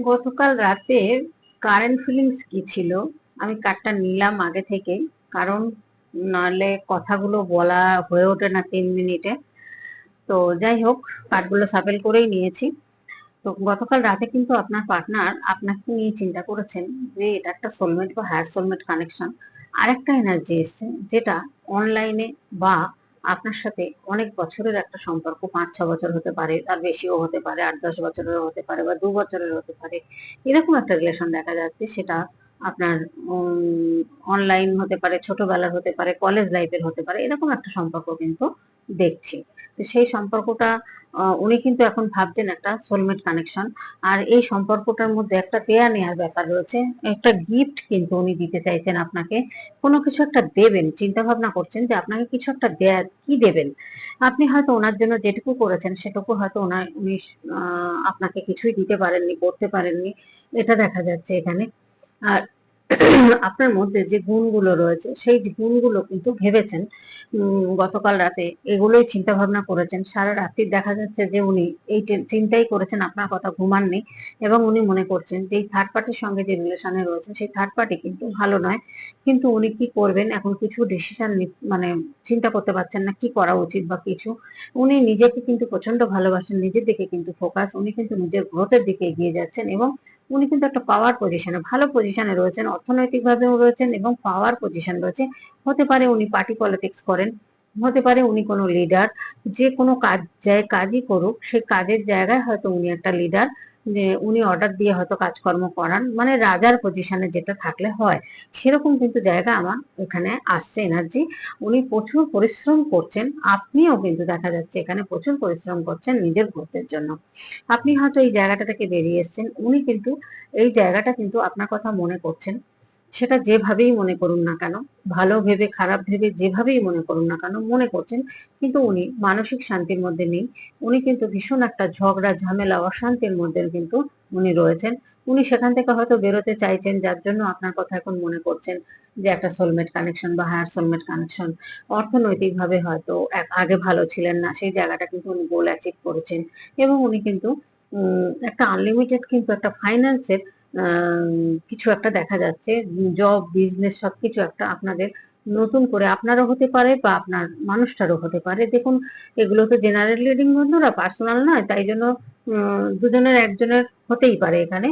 গতকাল রাতে current feelings কি ছিল? আমি কার্ডটা নিলাম আগে থেকে, কারণ নাহলে কথাগুলো বলা হয়ে ওঠে না 3 মিনিটে। তো যাই হোক, কার্ডগুলো সাফেল করেই নিয়েছি। তো গতকাল রাতে কিন্তু আপনার পার্টনার আপনাকে নিয়ে চিন্তা করেছেন যে এটা একটা সোলমেট বা হায়ার সোলমেট কানেকশন। আরেকটা এনার্জি এসছে, যেটা অনলাইনে বা আপনার সাথে অনেক বছরের একটা সম্পর্ক, 5-6 বছর হতে পারে, তার বেশিও হতে পারে, 8-10 বছরেরও হতে পারে, বা 2 বছরের হতে পারে। এরকম একটা রিলেশন দেখা যাচ্ছে। সেটা আপনার অনলাইন হতে পারে, ছোটবেলার হতে পারে, কলেজ লাইফের হতে পারে, এরকম একটা সম্পর্ক কিন্তু দেখছি। তো সেই সম্পর্কটা উনি কিন্তু এখন ভাবছেন একটা সোলমেট কানেকশন। আর এই সম্পর্কটার মধ্যে একটা দেয়া নেয়ার ব্যাপার রয়েছে। একটা গিফট কিন্তু উনি দিতে চাইছেন আপনাকে, কোনো কিছু একটা দেবেন, চিন্তা ভাবনা করছেন যে আপনাকে কিছু একটা দেয়া, কি দেবেন। আপনি হয়তো ওনার জন্য যেটুকু করেছেন সেটুকু হয়তো উনি আপনাকে কিছুই দিতে পারেননি, করতে পারেননি, এটা দেখা যাচ্ছে এখানে। আর আপনার মধ্যে যে গুণগুলো রয়েছে সেই গুণগুলো কিন্তু ভেবেছেন গতকাল রাতে, এগুলোই চিন্তা ভাবনা করেছেন সারা রাত্রি। দেখা যাচ্ছে যে উনি এই চিন্তাই করেছেন, আপনার কথা ঘুমাননি। এবং উনি মনে করছেন যে এই থার্ড পার্টির সঙ্গে যে রিলেশনে রয়েছেন সেই থার্ড পার্টি কিন্তু ভালো নয়। কিন্তু উনি কি করবেন এখন, কিছু ডিসিশন মানে চিন্তা করতে পারছেন না কি করা উচিত বা কিছু। উনি নিজেকে কিন্তু প্রচন্ড ভালোবাসেন, নিজের দিকে কিন্তু ফোকাস, উনি কিন্তু নিজের গ্রোথের দিকে এগিয়ে যাচ্ছেন। এবং উনি কিন্তু একটা পাওয়ার পজিশনে, ভালো পজিশনে রয়েছেন, অর্থনৈতিক ভাবেও রয়েছেন এবং পাওয়ার পজিশন রয়েছে। হতে পারে উনি পার্টি পলিটিক্স করেন, হতে পারে উনি কোনো লিডার। যে কোনো কাজই করুক, সেই কাজের জায়গায় হয়তো উনি একটা লিডার, যে উনি অর্ডার দিয়ে হয়তো কাজকর্ম করান, মানে রাজার পজিশনে যেটা থাকলে হয়, সেরকম কিন্তু জায়গা আমার এখানে আসছে এনার্জি। উনি প্রচুর পরিশ্রম করছেন, আপনিও কিন্তু দেখা যাচ্ছে এখানে প্রচুর পরিশ্রম করছেন নিজের গ্রোথের জন্য। আপনি হয়তো এই জায়গাটা থেকে বেরিয়ে এসেছেন, উনি কিন্তু এই জায়গাটা কিন্তু আপনার কথা মনে করছেন। সেটা যেভাবেই মনে করুন না কেন, ভালো ভেবে খারাপ ভেবে যেভাবেই মনে করুন না কেন, মনে করছেন। কিন্তু উনি মানসিক শান্তির মধ্যে নেই। উনি কিন্তু ভীষণ একটা ঝগড়া ঝামেলা অশান্তির মধ্যে কিন্তু উনি রয়েছেন। উনি সেখান থেকে হয়তো বেরোতে চাইছেন, যার জন্য আপনার কথা এখন মনে করছেন যে একটা সোলমেট কানেকশন বা হায়ার সোলমেট কানেকশন। অর্থনৈতিক ভাবে হয়তো আগে ভালো ছিলেন না, সেই জায়গাটা কিন্তু উনি গোল অ্যাচিভ করেছেন। এবং উনি কিন্তু একটা আনলিমিটেড কিন্তু একটা ফাইন্যান্সের কিছু একটা দেখা যাচ্ছে, জব বিজনেস সবকিছু একটা আপনাদের নতুন করে, আপনারও হতে পারে বা আপনার মানুষটারও হতে পারে। দেখুন, এগুলো তো জেনারেল রিডিং বন্ধুরা, পার্সোনাল নয়, তাই জন্য দুজনের একজনের হতেই পারে এখানে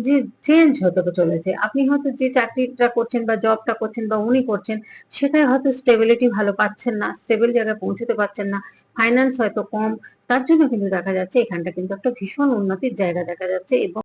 যে চেঞ্জ হতে চলেছে। আপনি হয়তো যে চাকরিটা করছেন বা জবটা করছেন বা উনি করছেন, সেটাই হয়তো স্টেবিলিটি ভালো পাচ্ছেন না, স্টেবল জায়গায় পৌঁছতে পারছেন না, ফাইন্যান্স হয়তো কম। তার জন্য কিন্তু দেখা যাচ্ছে এখানটা কিন্তু একটা ভীষণ উন্নতির জায়গা দেখা যাচ্ছে। এবং